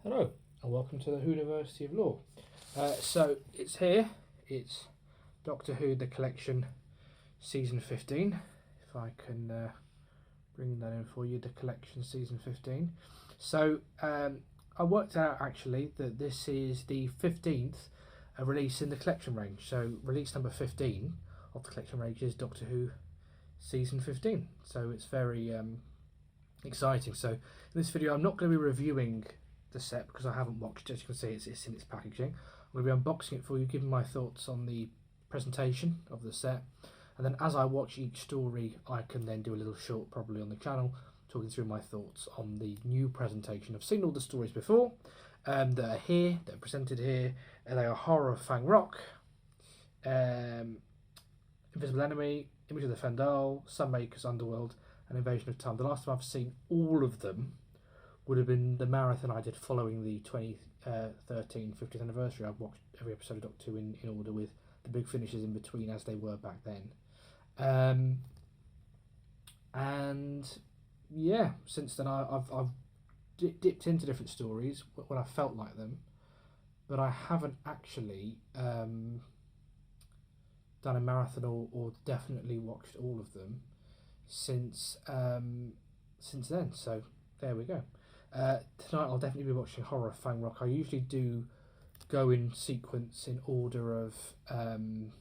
Hello and welcome to the Who University of Law. So it's here, it's Doctor Who The Collection Season 15. If I can bring that in for you, The Collection Season 15. So I worked out actually that this is the 15th release in the collection range. So release number 15 of the collection range is Doctor Who Season 15. So it's very exciting. So in this video I'm not going to be reviewing the set because I haven't watched it. As you can see, it's in its packaging. I'm going to be unboxing it for you, giving my thoughts on the presentation of the set, and then as I watch each story I can then do a little short probably on the channel talking through my thoughts on the new presentation. I've seen all the stories before that are here, that are presented here, and they are Horror of Fang Rock, Invisible Enemy, Image of the Fendal, Sunmaker's Underworld, and Invasion of Time. The last time I've seen all of them would have been the marathon I did following the 2013 50th anniversary. I've watched every episode of Doctor Who in order with the big finishes in between as they were back then. And yeah, since then I've dipped into different stories when I felt like them, but I haven't actually done a marathon or definitely watched all of them since then. So there we go. Tonight I'll definitely be watching Horror of Fang Rock. I usually do go in sequence in order of how can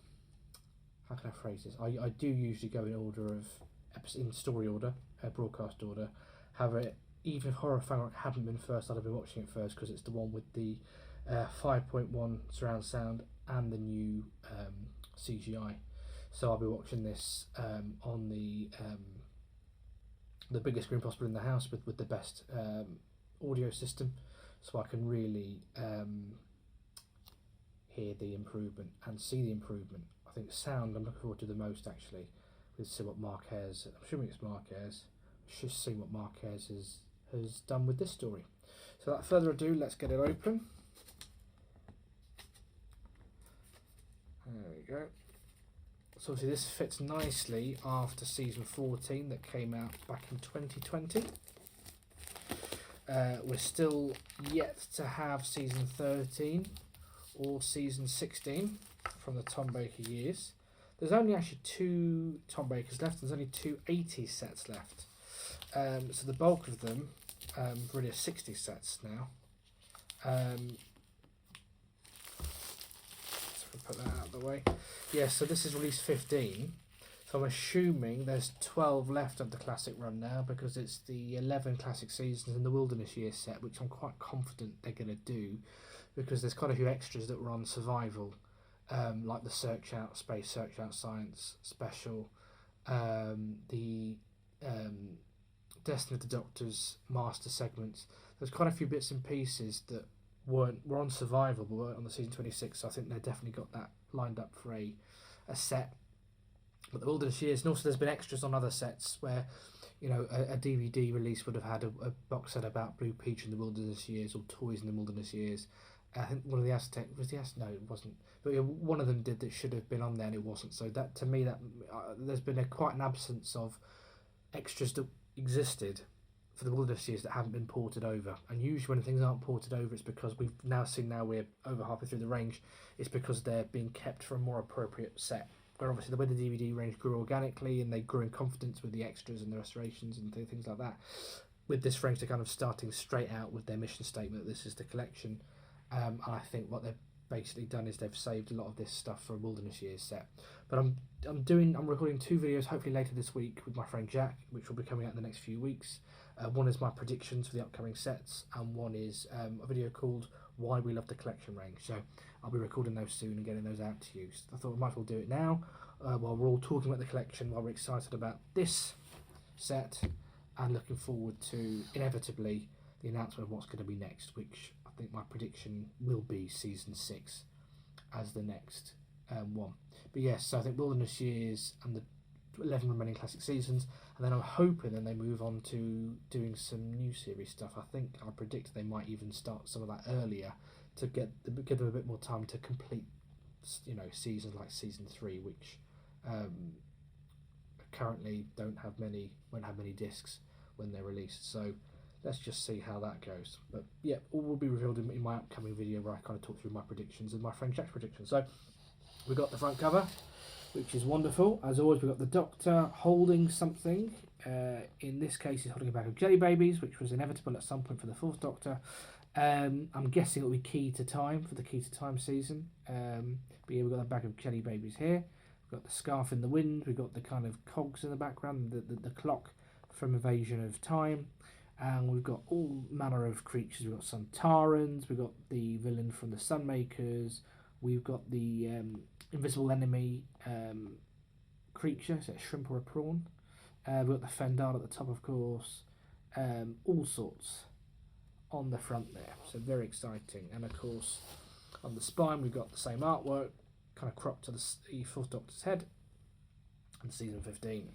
I phrase this? I do usually go in order of in story order, broadcast order. However, even if Horror of Fang Rock hadn't been first, I'd have been watching it first because it's the one with the 5.1 surround sound and the new CGI. So I'll be watching this on the biggest screen possible in the house with the best audio system, so I can really hear the improvement and see the improvement. I think sound I'm looking forward to the most actually. We'll see what Marquez, I'm assuming it's Marquez, just see what Marquez has done with this story. So without further ado, let's get it open. There we go. So obviously this fits nicely after season 14 that came out back in 2020. We're still yet to have season 13 or season 16 from the Tom Baker years. There's only actually 2 Tom Bakers left. There's only 2 80s sets left. So the bulk of them really are 60 sets now. Put that out of the way. Yeah, so this is release 15. So I'm assuming there's 12 left of the classic run now because it's the 11 classic seasons in the Wilderness Year set, which I'm quite confident they're going to do because there's quite a few extras that were on survival, like the Space Search Out Science special, the Destiny of the Doctor's master segments. There's quite a few bits and pieces that were on survival but weren't on the season 26, so I think they've definitely got that lined up for a set. But the Wilderness Years, and also there's been extras on other sets where, you know, a DVD release would have had a box set about Blue Peach in the Wilderness Years or Toys in the Wilderness Years. I think one of the Aztec no, it wasn't, but yeah, one of them did that should have been on there and it wasn't. So that to me, that there's been quite an absence of extras that existed for the Wilderness Years that haven't been ported over. And usually when things aren't ported over, it's because we've now seen, now we're over halfway through the range, it's because they're being kept for a more appropriate set. Where obviously the way the DVD range grew organically and they grew in confidence with the extras and the restorations and things like that, with this range they're kind of starting straight out with their mission statement that this is the collection. And I think what they've basically done is they've saved a lot of this stuff for a Wilderness Years set. But I'm recording 2 videos hopefully later this week with my friend Jack, which will be coming out in the next few weeks. One is my predictions for the upcoming sets, and one is a video called Why We Love the Collection Range. So I'll be recording those soon and getting those out to you. So I thought we might as well do it now while we're all talking about the collection, while we're excited about this set and looking forward to inevitably the announcement of what's going to be next, which I think my prediction will be season 6 as the next one. But yes, so I think Wilderness Years and the 11 remaining classic seasons, and then I'm hoping then they move on to doing some new series stuff. I predict they might even start some of that earlier to give them a bit more time to complete, you know, seasons like season 3, which currently won't have many discs when they're released. So let's just see how that goes. But yeah, all will be revealed in my upcoming video where I kind of talk through my predictions and my friend Jack's predictions. So we've got the front cover, which is wonderful. As always, we've got the Doctor holding something. In this case, he's holding a bag of jelly babies, which was inevitable at some point for the fourth Doctor. I'm guessing it'll be Key to Time for the Key to Time season. But yeah, we've got a bag of jelly babies here. We've got the scarf in the wind. We've got the kind of cogs in the background, the clock from Invasion of Time. And we've got all manner of creatures. We've got some Tarans. We've got the villain from the Sunmakers. We've got the invisible enemy creature, so a shrimp or a prawn. We've got the Fendal at the top, of course. All sorts on the front there, so very exciting. And of course, on the spine, we've got the same artwork, kind of cropped to the fourth Doctor's head, and season 15.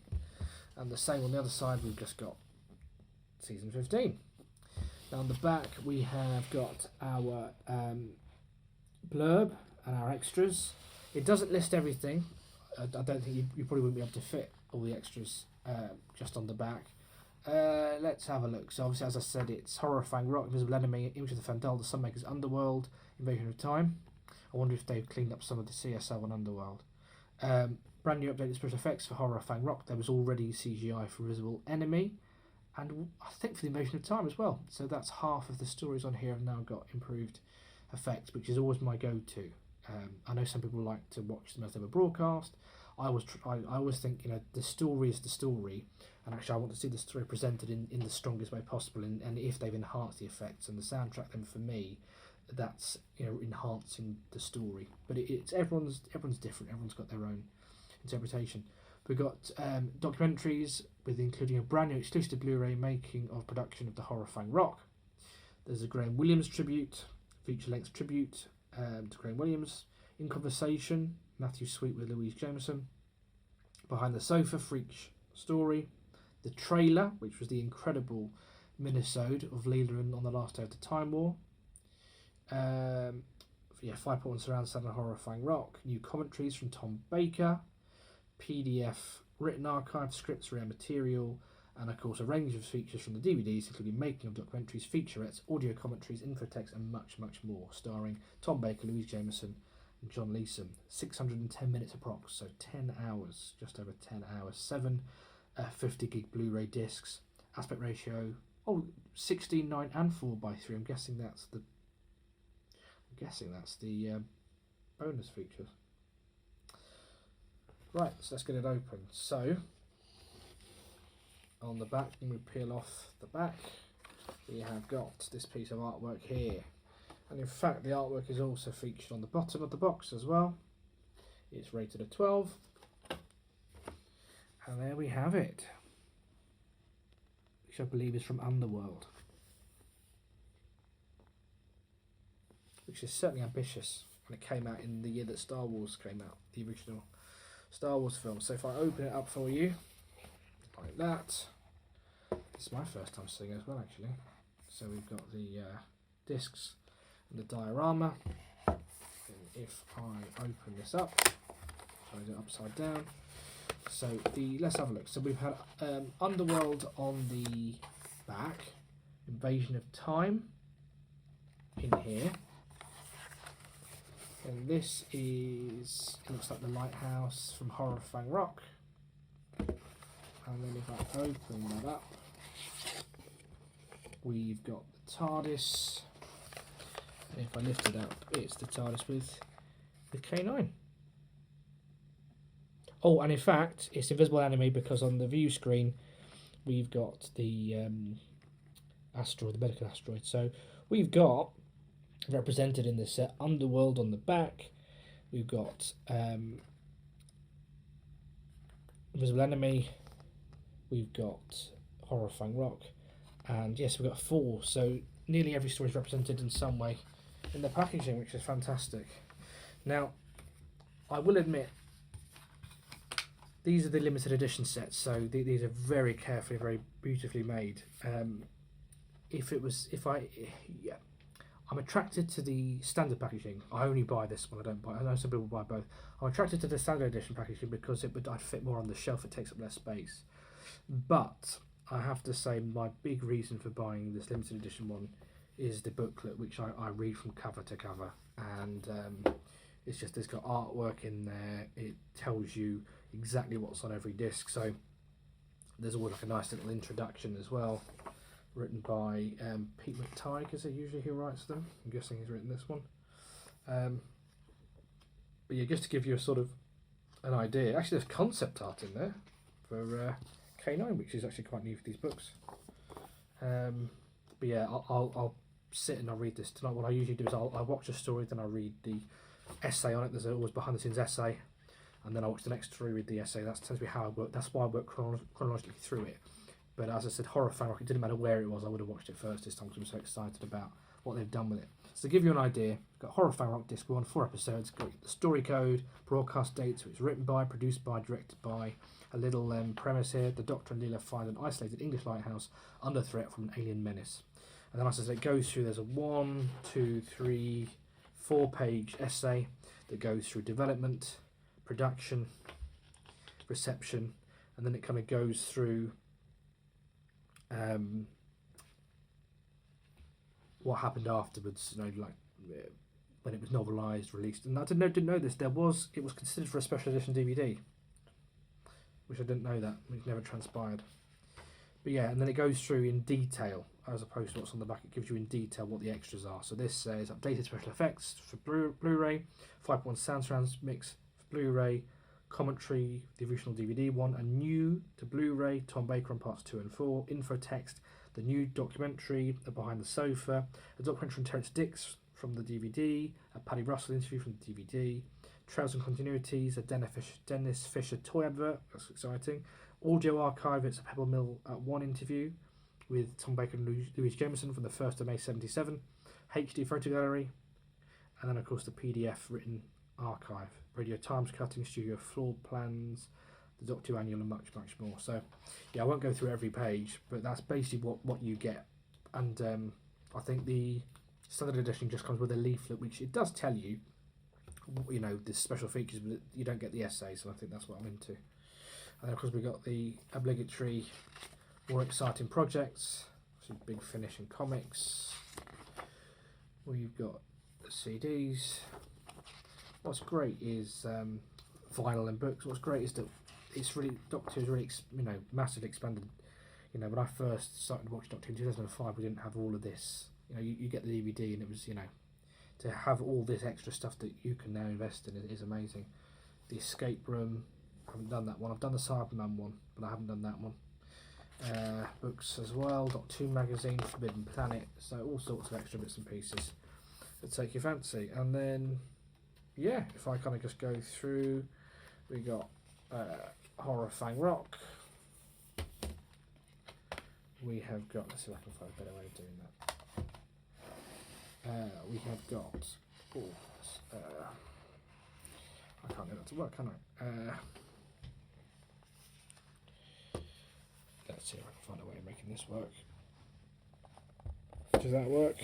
And the same on the other side, we've just got season 15. Now on the back, we have got our blurb and our extras. It doesn't list everything. I don't think you probably wouldn't be able to fit all the extras just on the back. Let's have a look. So obviously, as I said, it's Horrifying Rock, Invisible Enemy, Image of the Fendal, The Sunmakers, Underworld, Invasion of Time. I wonder if they've cleaned up some of the CSL on Underworld. Brand new updated special effects for Horrifying Rock. There was already CGI for Invisible Enemy, and I think for the Invasion of Time as well. So that's half of the stories on here have now got improved effects, which is always my go-to. I know some people like to watch them as they were broadcast. I always think, you know, the story is the story, and actually I want to see the story presented in the strongest way possible, and if they've enhanced the effects and the soundtrack, then for me that's, you know, enhancing the story. But it's everyone's different. Everyone's got their own interpretation. We've got documentaries with including a brand new exclusive Blu-ray making of production of the Horrifying Rock. There's a Graham Williams tribute, feature-length tribute to Graham Williams. In Conversation, Matthew Sweet with Louise Jameson. Behind the Sofa, Freak Story. The trailer, which was the incredible minisode of Leland on the last day of the Time War. 5.1 surround sound and Horrifying Rock. New commentaries from Tom Baker. PDF written archive, scripts, rare material, and of course a range of features from the DVDs, including making of documentaries, featurettes, audio commentaries, infotext, and much more, starring Tom Baker, Louise Jameson, and John Leeson. 610 minutes approx, so 10 hours, just over 10 hours. 7 50 gig Blu-ray discs. Aspect ratio 16:9 and 4:3. I'm guessing that's the bonus features. Right, so let's get it open. So on the back, when we peel off the back, we have got this piece of artwork here. And in fact, the artwork is also featured on the bottom of the box as well. It's rated a 12. And there we have it, which I believe is from Underworld, which is certainly ambitious, and it came out in the year that Star Wars came out, the original Star Wars film. So if I open it up for you, like that, this is my first time seeing it as well, actually. So we've got the discs and the diorama. And if I open this up, turn it upside down. So let's have a look. So we've had Underworld on the back, Invasion of Time in here, and this is, it looks like the lighthouse from Horrifying Rock. And then if I open that up, we've got the TARDIS, and if I lift it up, it's the TARDIS with K9. Oh, and in fact, it's Invisible Enemy because on the view screen, we've got the asteroid, the medical asteroid. So we've got, represented in this set, Underworld on the back. We've got Invisible Enemy. We've got Horrifying Rock. And yes, we've got 4. So nearly every story is represented in some way in the packaging, which is fantastic. Now, I will admit, these are the limited edition sets, so these are very carefully, very beautifully made. I'm attracted to the standard packaging. I only buy this one. I don't buy. I know some people buy both. I'm attracted to the standard edition packaging because I'd fit more on the shelf. It takes up less space. But I have to say my big reason for buying this limited edition one is the booklet, which I read from cover to cover, and it's just, it's got artwork in there. It tells you exactly what's on every disc. So there's always like a nice little introduction as well, written by Pete McTighe, is it usually who writes them? I'm guessing he's written this one. But yeah, just to give you a sort of an idea. Actually, there's concept art in there for K9, which is actually quite new for these books. But yeah, I'll sit and I'll read this tonight. What I usually do is I'll watch a story, then I'll read the essay on it. There's always behind the scenes essay, and then I'll watch the next story with the essay. That tends to be how I work. That's why I work chronologically through it. But as I said, Horror Fan Rock, it didn't matter where it was, I would have watched it first this time because I'm so excited about what they've done with it. So to give you an idea, we've got Horror Fan Rock Disc 1, 4 episodes, got the story code, broadcast dates, which was written by, produced by, directed by. A little premise here: the Doctor and Leela find an isolated English lighthouse under threat from an alien menace. And then as I said, it goes through, there's a 1, 2, 3, 4-page essay that goes through development, production, reception, and then it kind of goes through what happened afterwards, you know, like when it was novelised, released. And I didn't know this. It was considered for a special edition DVD, which I didn't know that, which never transpired. But yeah, and then it goes through in detail, as opposed to what's on the back. It gives you in detail what the extras are. So this says updated special effects for Blu-ray, 5.1 sound surround mix for Blu-ray, commentary, the original DVD one, a new to Blu-ray, Tom Baker on parts 2 and 4, info text, the new documentary, Behind the Sofa, a documentary on Terrence Dicks from the DVD, a Paddy Russell interview from the DVD, Trails and Continuities, a Dennis Fisher toy advert, that's exciting, audio archive, it's a Pebble Mill at 1 interview with Tom Baker and Louise Jameson from the 1st of May 77, HD photo gallery, and then of course the PDF written archive, Radio Times cutting, studio floor plans, the Doctor Who annual, and much more. So yeah, I won't go through every page, but that's basically what you get. And I think the standard edition just comes with a leaflet, which it does tell you, you know, the special features, but you don't get the essays, and I think that's what I'm into. And then of course we've got the obligatory more exciting projects, Big Finish and comics. We've got the CDs. What's great is vinyl and books. What's great is that it's really, Doctor Who's really, you know, massively expanded. You know, when I first started to watch Doctor Who in 2005, we didn't have all of this. You know, you get the DVD, and it was, you know, to have all this extra stuff that you can now invest in is amazing. The Escape Room, I haven't done that one. I've done the Cyberman one, but I haven't done that one. Books as well. Doctor Who magazine, Forbidden Planet. So all sorts of extra bits and pieces that take your fancy. And then, yeah, if I kind of just go through, we got Horror Fang Rock. We have got, let's see if I can find a better way of doing that. We have got, I can't get that to work, can I? Let's see if I can find a way of making this work. Does that work?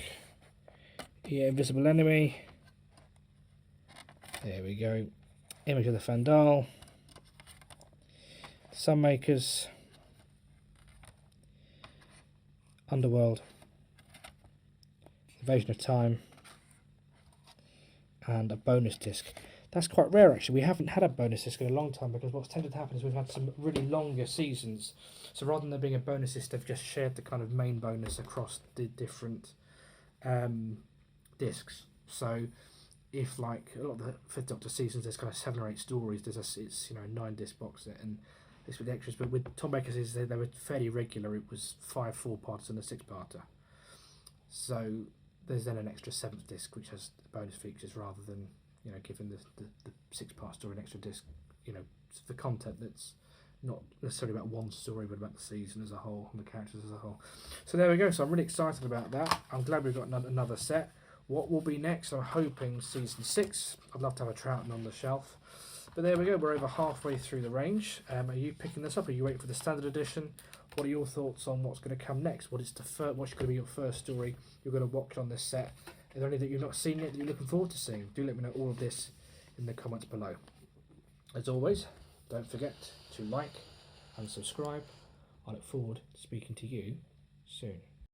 Yeah, Invisible Enemy. There we go. Image of the Fandal. Sunmakers. Underworld. Invasion of Time. And a bonus disc. That's quite rare actually. We haven't had a bonus disc in a long time, because what's tended to happen is we've had some really longer seasons. So rather than there being a bonus disc, they've just shared the kind of main bonus across the different discs. So if, like, a lot of the Fifth Doctor seasons, there's kind of 7 or 8 stories. It's you know, a 9-disc box set, and this with the extras. But with Tom Baker's, they were fairly regular. It was 5 4-parters and a 6-parter. So there's then an extra 7th disc which has bonus features, rather than, you know, giving the 6-part story an extra disc, you know, for content that's not necessarily about one story, but about the season as a whole and the characters as a whole. So there we go. So I'm really excited about that. I'm glad we've got another set. What will be next? I'm hoping season 6. I'd love to have a Troughton on the shelf. But there we go. We're over halfway through the range. Are you picking this up? Are you waiting for the standard edition? What are your thoughts on what's going to come next? What's going to be your first story you're going to watch on this set? Is there anything you've not seen yet that you're looking forward to seeing? Do let me know all of this in the comments below. As always, don't forget to like and subscribe. I look forward to speaking to you soon.